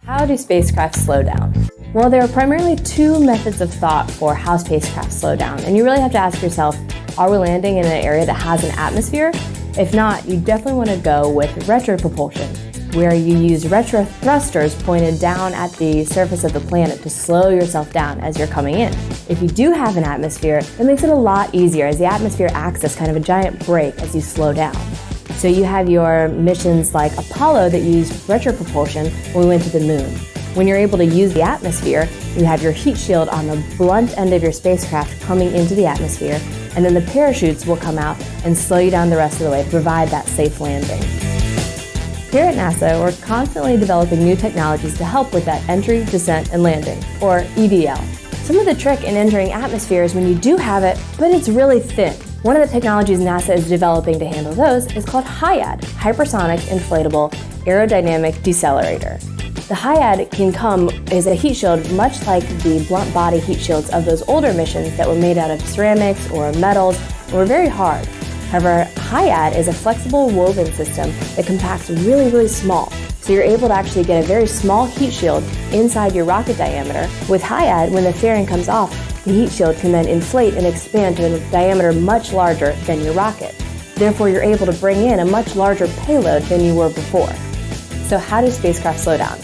How do spacecraft slow down? Well, there are primarily two methods of thought for how spacecraft slow down, and you really have to ask yourself, are we landing in an area that has an atmosphere? If not, you definitely want to go with retropropulsion, where you use retro thrusters pointed down at the surface of the planet to slow yourself down as you're coming in. If you do have an atmosphere, that makes it a lot easier, as the atmosphere acts as kind of a giant brake as you slow down. So you have your missions like Apollo that used retropropulsion when we went to the moon. When you're able to use the atmosphere, you have your heat shield on the blunt end of your spacecraft coming into the atmosphere, and then the parachutes will come out and slow you down the rest of the way to provide that safe landing. Here at NASA, we're constantly developing new technologies to help with that entry, descent, and landing, or EDL. Some of the trick in entering atmosphere is when you do have it, but it's really thin. One of the technologies NASA is developing to handle those is called HIAD, Hypersonic Inflatable Aerodynamic Decelerator. The HIAD can come as a heat shield much like the blunt body heat shields of those older missions that were made out of ceramics or metals and were very hard. However, HIAD is a flexible woven system that compacts really small. So you're able to actually get a very small heat shield inside your rocket diameter. With HIAD, when the fairing comes off, the heat shield can then inflate and expand to a diameter much larger than your rocket. Therefore, you're able to bring in a much larger payload than you were before. So how do spacecraft slow down?